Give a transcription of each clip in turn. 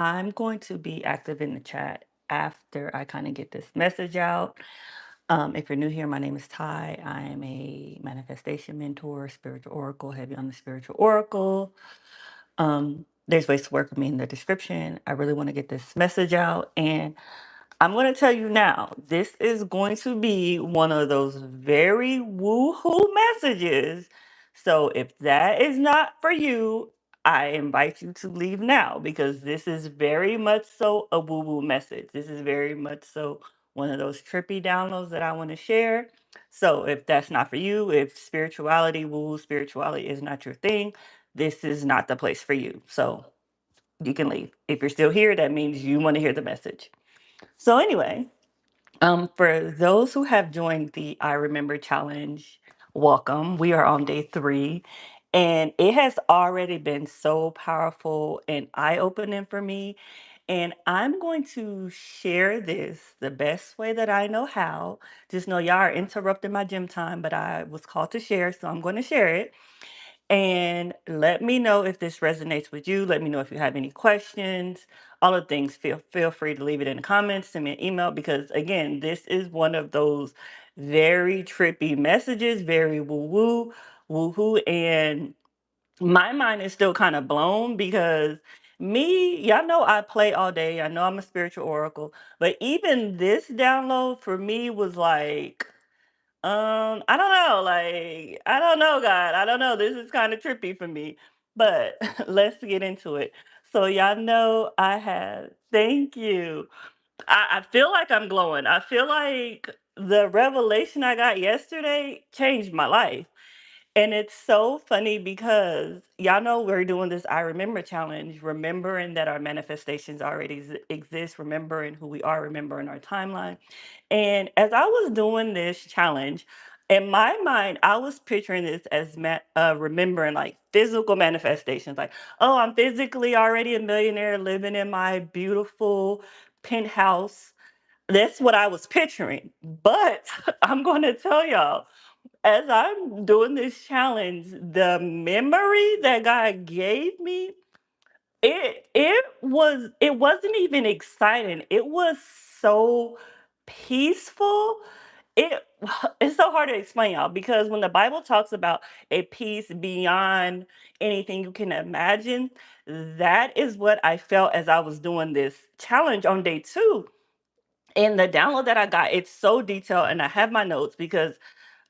I'm going to be active in the chat after I kind of get this message out. If you're new here, my name is Ty. I am a manifestation mentor, spiritual oracle, heavy on the spiritual oracle. There's ways to work with me in the description. I really want to get this message out. And I'm going to tell you now, this is going to be one of those very woohoo messages. So if that is not for you, I invite you to leave now because this is very much so a woo woo message. This is very much so one of those trippy downloads that I want to share. So if that's not for you, if spirituality, woo woo spirituality is not your thing, this is not the place for you. So you can leave. If you're still here, that means you want to hear the message. So anyway, for those who have joined the I Remember Challenge, welcome. We are on day 3, and it has already been so powerful and eye-opening for me. And I'm going to share this the best way that I know how. Just know y'all are interrupting my gym time, but I was called to share, so I'm going to share it. And let me know if this resonates with you. Let me know if you have any questions. All the things. Feel free to leave it in the comments. Send me an email because again, this is one of those very trippy messages, very woo woo, woo hoo, and my mind is still kind of blown because y'all know I play all day. I know I'm a spiritual oracle, but even this download for me was like I don't know. I don't know, God. I don't know. This is kind of trippy for me. But let's get into it. So y'all know I have thank you. I feel like I'm glowing. I feel like the revelation I got yesterday changed my life. And it's so funny because y'all know we're doing this I Remember challenge, remembering that our manifestations already exist, remembering who we are, remembering our timeline. And as I was doing this challenge, in my mind, I was picturing this as remembering like physical manifestations. Like, oh, I'm physically already a millionaire living in my beautiful penthouse. That's what I was picturing. But I'm going to tell y'all, as I'm doing this challenge, the memory that God gave me, it wasn't even exciting. It was so peaceful. It it's so hard to explain, y'all, because when the Bible talks about a peace beyond anything you can imagine, that is what I felt as I was doing this challenge on day 2. And the download that I got, it's so detailed, and I have my notes because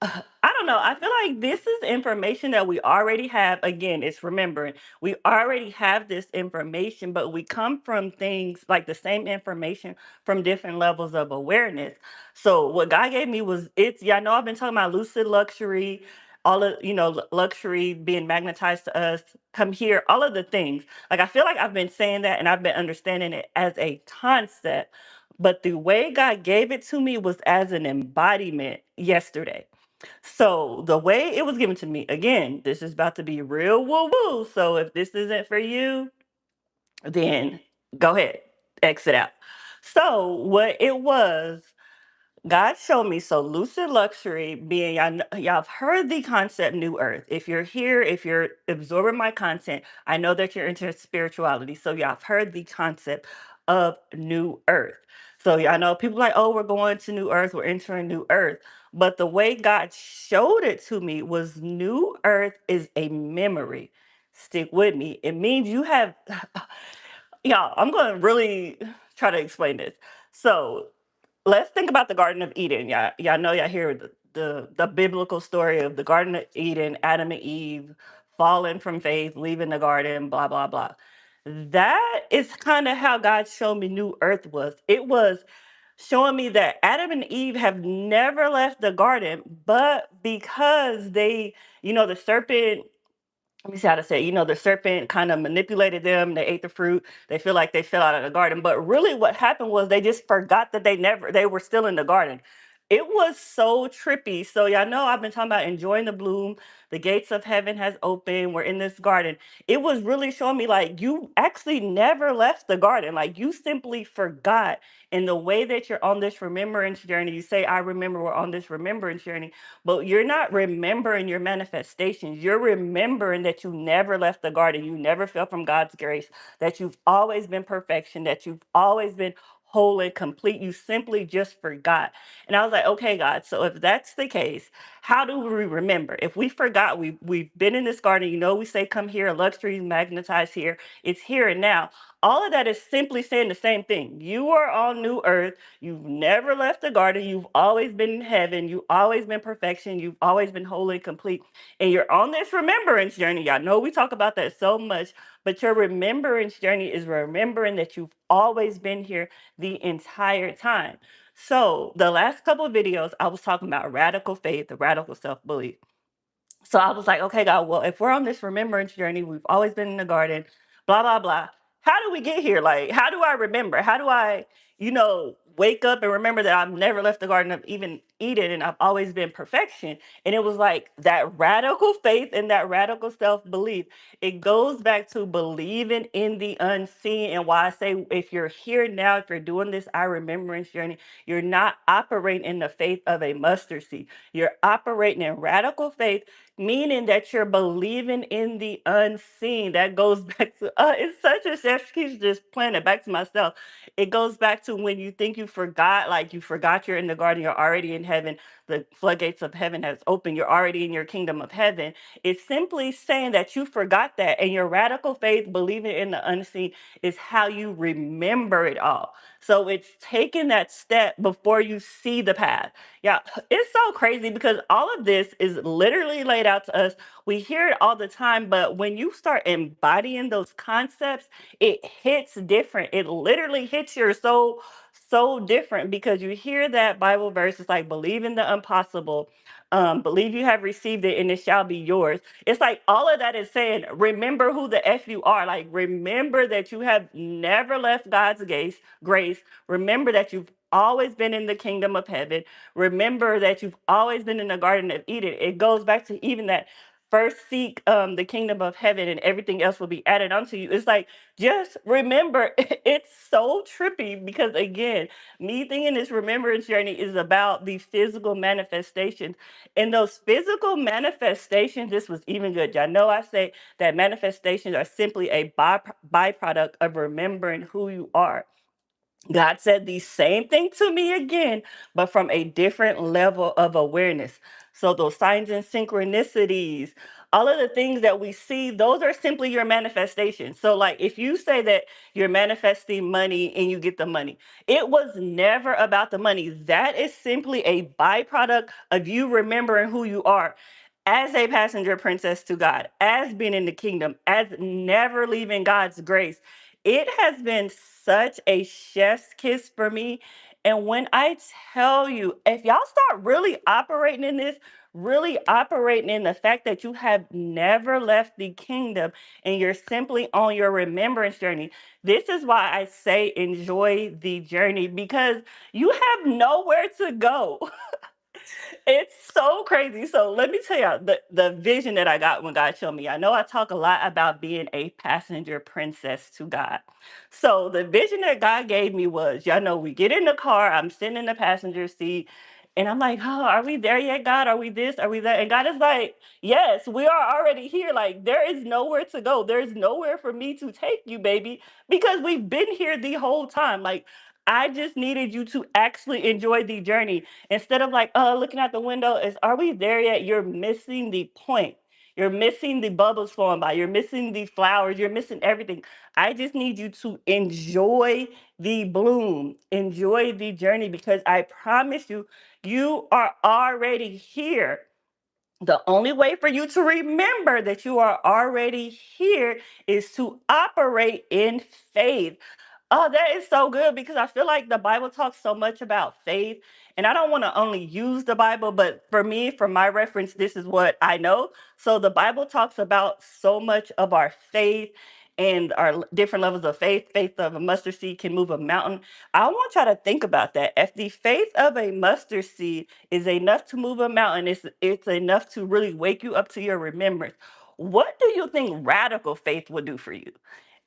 I don't know. I feel like this is information that we already have. Again, it's remembering. We already have this information, but we come from things like the same information from different levels of awareness. So what God gave me was yeah, I know I've been talking about lucid luxury, all of luxury being magnetized to us, come here, all of the things. Like I feel like I've been saying that and I've been understanding it as a concept. But the way God gave it to me was as an embodiment yesterday. So the way it was given to me, again, this is about to be real woo woo. So if this isn't for you, then go ahead, exit out. So what it was, God showed me, so lucid luxury being, y'all have heard the concept new earth. If you're here, if you're absorbing my content, I know that you're into spirituality. So y'all have heard the concept of new earth. So y'all know people like, oh, we're going to new earth, we're entering new earth. But the way God showed it to me was new earth is a memory. Stick with me. It means you have, y'all, I'm going to really try to explain this. So let's think about the Garden of Eden. Y'all know y'all hear the biblical story of the Garden of Eden, Adam and Eve falling from faith, leaving the garden, blah blah blah. That is kind of how God showed me New Earth was. It was showing me that Adam and Eve have never left the garden, but because the serpent, let me see how to say it. The serpent kind of manipulated them. They ate the fruit. They feel like they fell out of the garden. But really what happened was they just forgot that they were still in the garden. It was so trippy. So y'all know I've been talking about enjoying the bloom. The gates of heaven has opened. We're in this garden. It was really showing me like you actually never left the garden. Like you simply forgot. And the way that you're on this remembrance journey, you say, I remember we're on this remembrance journey, but you're not remembering your manifestations. You're remembering that you never left the garden. You never fell from God's grace, that you've always been perfection, that you've always been whole and complete. You simply just forgot. And I was like, okay, God, so if that's the case, how do we remember? If we forgot, we've been in this garden, we say come here, luxury is magnetized here, it's here and now. All of that is simply saying the same thing. You are on new earth. You've never left the garden. You've always been in heaven. You've always been perfection. You've always been whole and complete. And you're on this remembrance journey. Y'all know we talk about that so much, but your remembrance journey is remembering that you've always been here the entire time. So the last couple of videos, I was talking about radical faith, the radical self-belief. So I was like, okay, God, well, if we're on this remembrance journey, we've always been in the garden, blah, blah, blah. How do we get here? Like, how do I remember? How do I, wake up and remember that I've never left the garden of even Eden and I've always been perfection? And it was like that radical faith and that radical self belief. It goes back to believing in the unseen. And why I say, if you're here now, if you're doing this I remembrance journey, you're not operating in the faith of a mustard seed. You're operating in radical faith, meaning that you're believing in the unseen. That goes back to it's such a chef keeps just playing it back to myself. It goes back to when you think you forgot, like you forgot you're in the garden, you're already in heaven, the floodgates of heaven has opened, you're already in your kingdom of heaven. It's simply saying that you forgot that, and your radical faith, believing in the unseen, is how you remember it all. So it's taking that step before you see the path. Yeah, it's so crazy because all of this is literally laid out to us. We hear it all the time, but when you start embodying those concepts, it hits different. It literally hits your soul so different because you hear that Bible verse. It's like believe in the impossible, believe you have received it and it shall be yours. It's like all of that is saying, remember who the F you are. Like remember that you have never left God's grace. Remember that you've always been in the kingdom of heaven. Remember that you've always been in the Garden of Eden. It goes back to even that first seek the kingdom of heaven and everything else will be added unto you. It's like, just remember, it's so trippy because, again, me thinking this remembrance journey is about the physical manifestations. And those physical manifestations, this was even good. Y'all know I say that manifestations are simply a byproduct of remembering who you are. God said the same thing to me again, but from a different level of awareness. So, those signs and synchronicities, all of the things that we see, those are simply your manifestations. So, like if you say that you're manifesting money and you get the money, it was never about the money. That is simply a byproduct of you remembering who you are as a passenger princess to God, as being in the kingdom, as never leaving God's grace. It has been such a chef's kiss for me. And when I tell you, if y'all start really operating in this, really operating in the fact that you have never left the kingdom and you're simply on your remembrance journey, this is why I say enjoy the journey because you have nowhere to go. It's so crazy. So let me tell you the vision that I got when God showed me. I know I talk a lot about being a passenger princess to God. So the vision that God gave me was, y'all know, we get in the car, I'm sitting in the passenger seat, and I'm like, oh, are we there yet, God? Are we this? Are we that? And God is like, yes, we are already here. Like, there is nowhere to go. There's nowhere for me to take you, baby, because we've been here the whole time. Like, I just needed you to actually enjoy the journey. Instead of like, looking out the window, is are we there yet? You're missing the point. You're missing the bubbles flowing by. You're missing the flowers. You're missing everything. I just need you to enjoy the bloom, enjoy the journey because I promise you, you are already here. The only way for you to remember that you are already here is to operate in faith. Oh, that is so good because I feel like the Bible talks so much about faith. And I don't want to only use the Bible, but for me, for my reference, this is what I know. So the Bible talks about so much of our faith and our different levels of faith. Faith of a mustard seed can move a mountain. I want y'all to think about that. If the faith of a mustard seed is enough to move a mountain, it's enough to really wake you up to your remembrance. What do you think radical faith would do for you?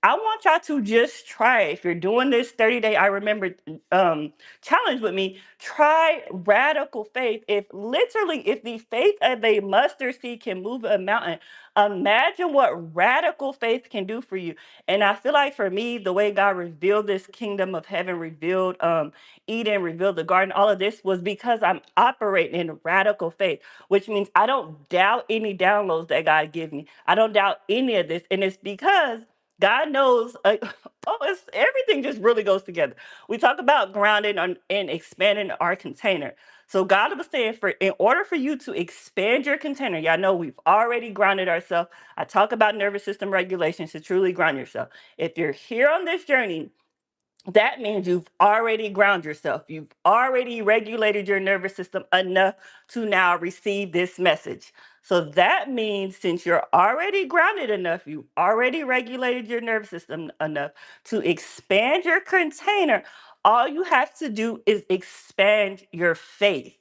I want y'all to just try it. If you're doing this 30-day, I remember challenge with me, try radical faith. If the faith of a mustard seed can move a mountain, imagine what radical faith can do for you. And I feel like for me, the way God revealed this kingdom of heaven, revealed Eden, revealed the garden, all of this was because I'm operating in radical faith, which means I don't doubt any downloads that God gives me. I don't doubt any of this. And it's because God knows, it's everything just really goes together. We talk about grounding and expanding our container. So God was saying, in order for you to expand your container, y'all know we've already grounded ourselves. I talk about nervous system regulations to truly ground yourself. If you're here on this journey, that means you've already ground yourself. You've already regulated your nervous system enough to now receive this message. So that means since you're already grounded enough, you've already regulated your nervous system enough to expand your container, all you have to do is expand your faith.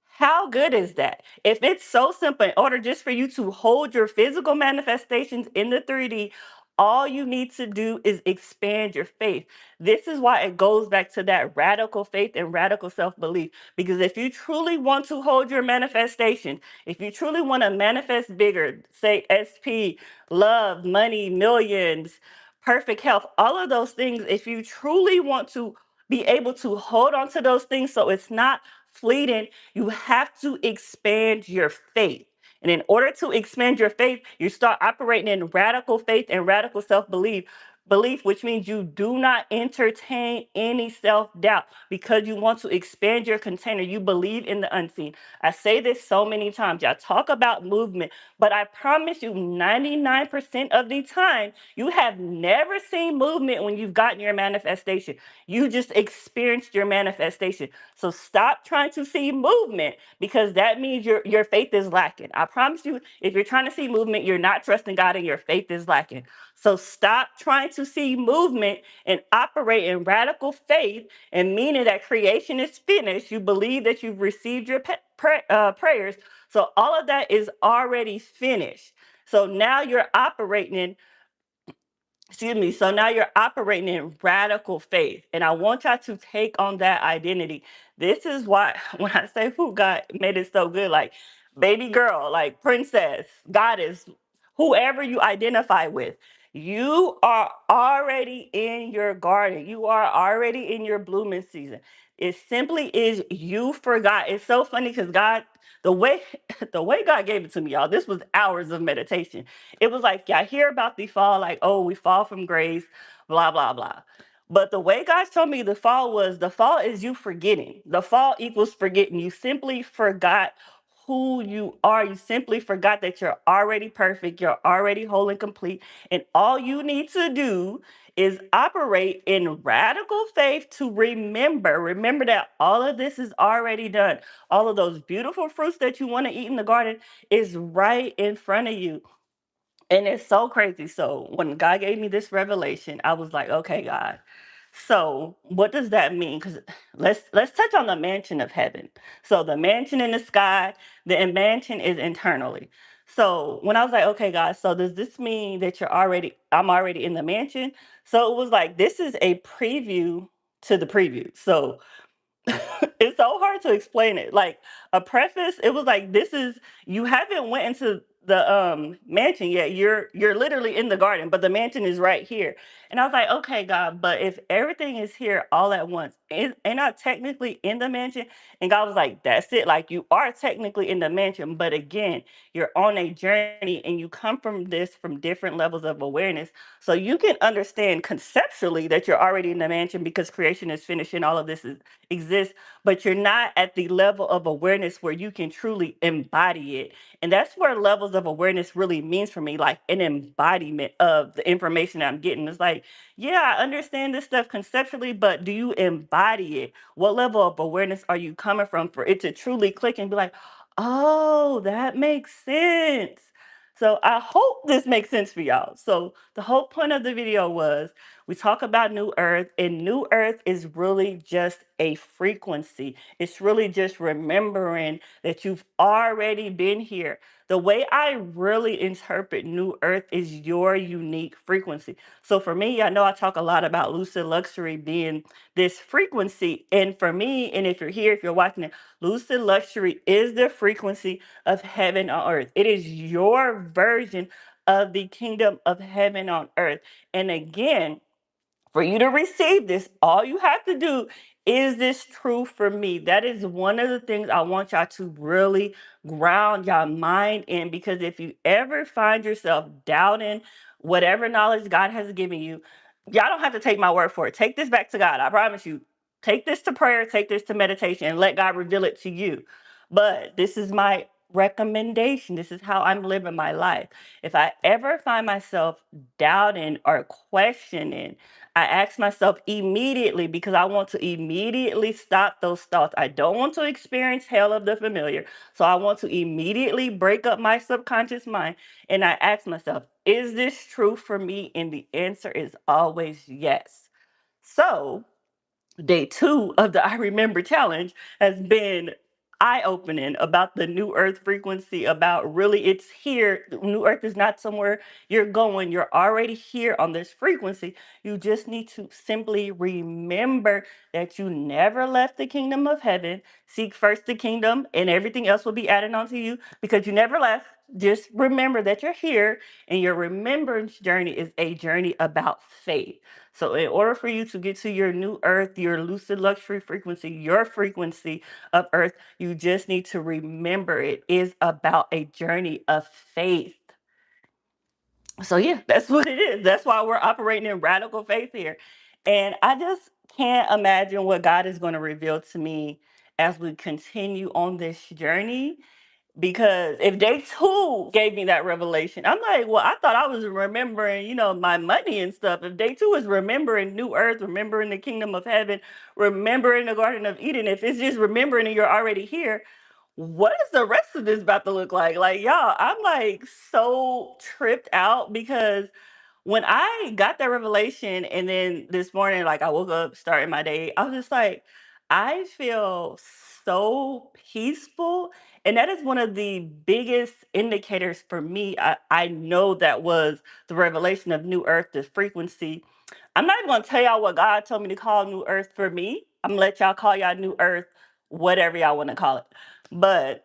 How good is that? If it's so simple, in order just for you to hold your physical manifestations in the 3D, all you need to do is expand your faith. This is why it goes back to that radical faith and radical self belief. Because if you truly want to hold your manifestation, if you truly want to manifest bigger, say SP, love, money, millions, perfect health, all of those things, if you truly want to be able to hold on to those things so it's not fleeting, you have to expand your faith. And in order to expand your faith, you start operating in radical faith and radical self belief, which means you do not entertain any self doubt because you want to expand your container. You believe in the unseen. I say this so many times. Y'all talk about movement, but I promise you, 99% of the time, you have never seen movement when you've gotten your manifestation. You just experienced your manifestation. So stop trying to see movement because that means your faith is lacking. I promise you, if you're trying to see movement, you're not trusting God and your faith is lacking. So stop trying to see movement and operate in radical faith and meaning that creation is finished. You believe that you've received your prayers. So all of that is already finished. So now you're operating in so now you're operating in radical faith. And I want y'all to take on that identity. This is why when I say who God made it so good, like baby girl, like princess, goddess, whoever you identify with, you are already in your garden. You are already in your blooming season. It simply is you forgot. It's so funny because God, the way the way God gave it to me, y'all, this was hours of meditation. It was like, y'all hear about the fall, like, oh, we fall from grace, blah, blah, blah. But the way God showed me the fall is you forgetting. The fall equals forgetting. You simply forgot who you are. You simply forgot that you're already perfect. You're already whole and complete. And all you need to do is operate in radical faith to remember that all of this is already done. All of those beautiful fruits that you want to eat in the garden is right in front of you. And it's so crazy. So when God gave me this revelation, I was like, okay, God. So what does that mean? Because let's touch on the mansion of heaven. So the mansion in the sky, the mansion is internally. So when I was like, okay, God, so does this mean that I'm already in the mansion? So it was like this is a preview to the preview. So it's so hard to explain it. Like a preface, it was like this is you haven't went into the mansion yet. You're literally in the garden, but the mansion is right here. And I was like, okay, God, but if everything is here all at once, ain't I technically in the mansion? And God was like, that's it. Like you are technically in the mansion, but again, you're on a journey and you come from different levels of awareness. So you can understand conceptually that you're already in the mansion because creation is finished and all of this exists, but you're not at the level of awareness where you can truly embody it. And that's where levels of awareness really means for me, like an embodiment of the information I'm getting. It's like, yeah, I understand this stuff conceptually, but do you embody it? What level of awareness are you coming from for it to truly click and be like, oh, that makes sense? So I hope this makes sense for y'all. So the whole point of the video was we talk about new earth, and new earth is really just a frequency. It's really just remembering that you've already been here. The way I really interpret new earth is your unique frequency. So for me, I know I talk a lot about lucid luxury being this frequency. And for me, and if you're here, if you're watching it, lucid luxury is the frequency of heaven on earth. It is your version of the kingdom of heaven on earth. And again, for you to receive this, all you have to do is this true for me. That is one of the things I want y'all to really ground your mind in, because if you ever find yourself doubting whatever knowledge God has given you, y'all don't have to take my word for it. Take this back to God. I promise you. Take this to prayer, take this to meditation, and let God reveal it to you. But this is my recommendation. This is how I'm living my life. If I ever find myself doubting or questioning, I ask myself immediately, because I want to immediately stop those thoughts. I don't want to experience hell of the familiar. So I want to immediately break up my subconscious mind. And I ask myself, is this true for me? And the answer is always yes. So day 2 of the I Remember Challenge has been eye opening about the new earth frequency, about really it's here. The new earth is not somewhere you're going. You're already here on this frequency. You just need to simply remember that you never left the kingdom of heaven. Seek first the kingdom, and everything else will be added onto you, because you never left. Just remember that you're here, and your remembrance journey is a journey about faith. So, in order for you to get to your new earth, your lucid luxury frequency, your frequency of earth, you just need to remember it is about a journey of faith. So, yeah, that's what it is. That's why we're operating in radical faith here. And I just can't imagine what God is going to reveal to me as we continue on this journey, because if day 2 gave me that revelation, I'm like, well, I thought I was remembering, my money and stuff. If day 2 is remembering new earth, remembering the kingdom of heaven, remembering the Garden of Eden, if it's just remembering and you're already here, what is the rest of this about to look like? Like, y'all, I'm like so tripped out, because when I got that revelation, and then this morning, like I woke up, starting my day, I was just like, I feel so peaceful. And that is one of the biggest indicators for me. I know that was the revelation of New Earth, the frequency. I'm not even going to tell y'all what God told me to call New Earth for me. I'm going to let y'all call y'all New Earth, whatever y'all want to call it. But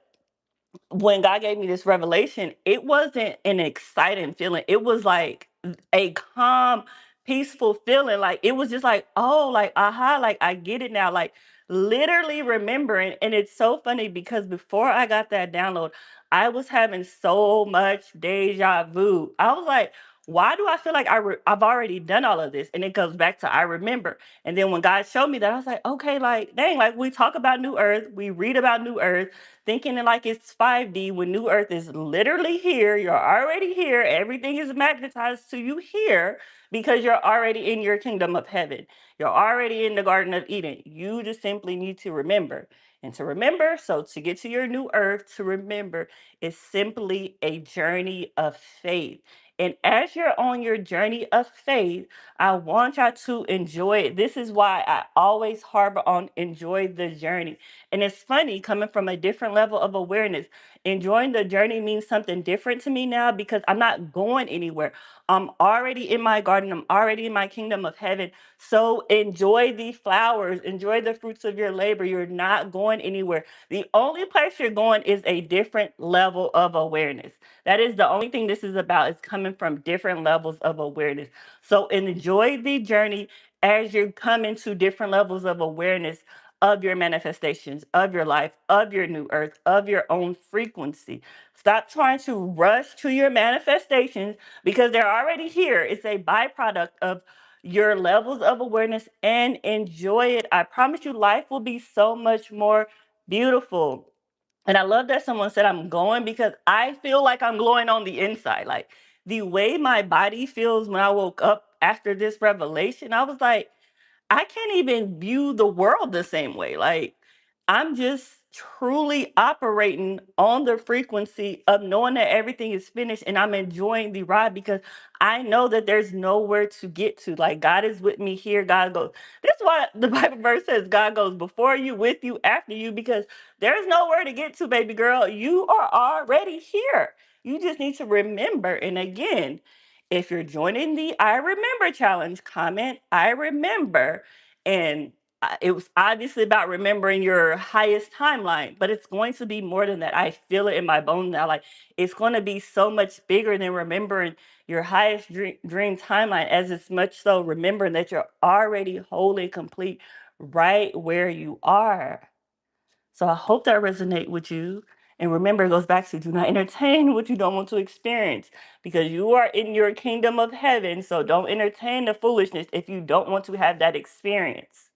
when God gave me this revelation, it wasn't an exciting feeling. It was like a calm, peaceful feeling. Like it was just like, oh, like, aha, like I get it now. Like literally remembering. And it's so funny, because before I got that download, I was having so much deja vu. I was like, why do I feel like I've already done all of this? And it goes back to I remember. And then when God showed me that, I was like, okay, like, dang, like we talk about New Earth, we read about New Earth, thinking it like it's 5D, when New Earth is literally here. You're already here. Everything is magnetized to you here, because you're already in your kingdom of heaven. You're already in the Garden of Eden. You just simply need to remember. And to remember, so to get to your new earth, to remember is simply a journey of faith. And as you're on your journey of faith, I want y'all to enjoy it. This is why I always harbor on enjoy the journey. And it's funny, coming from a different level of awareness. Enjoying the journey means something different to me now, because I'm not going anywhere. I'm already in my garden. I'm already in my kingdom of heaven. So enjoy the flowers, enjoy the fruits of your labor. You're not going anywhere. The only place you're going is a different level of awareness. That is the only thing this is about, is coming from different levels of awareness. So enjoy the journey as you come into different levels of awareness of your manifestations, of your life, of your new earth, of your own frequency. Stop trying to rush to your manifestations, because they're already here. It's a byproduct of your levels of awareness, and enjoy it. I promise you, life will be so much more beautiful. And I love that someone said I'm glowing, because I feel like I'm glowing on the inside. Like the way my body feels when I woke up after this revelation, I was like, I can't even view the world the same way. Like I'm just truly operating on the frequency of knowing that everything is finished, and I'm enjoying the ride because I know that there's nowhere to get to. Like, God is with me here. God goes. That's why the Bible verse says God goes before you, with you, after you, because there's nowhere to get to, baby girl. You are already here. You just need to remember. And again, if you're joining the I Remember challenge, comment I remember. And it was obviously about remembering your highest timeline, but it's going to be more than that. I feel it in my bones now. Like, it's going to be so much bigger than remembering your highest dream timeline, as it's much so remembering that you're already whole and complete right where you are. So I hope that resonate with you. And remember, it goes back to do not entertain what you don't want to experience, because you are in your kingdom of heaven. So don't entertain the foolishness if you don't want to have that experience,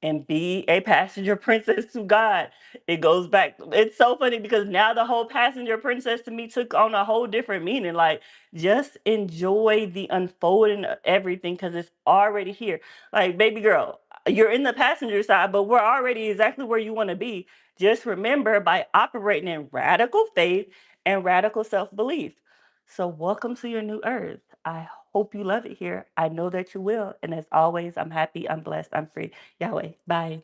and be a passenger princess to God. It goes back. It's so funny because now the whole passenger princess to me took on a whole different meaning. Like, just enjoy the unfolding of everything because it's already here. Like, baby girl, you're in the passenger side, but we're already exactly where you want to be. Just remember, by operating in radical faith and radical self belief. So, welcome to your new earth. I hope you love it here. I know that you will. And as always, I'm happy, I'm blessed, I'm free. Yahweh. Bye.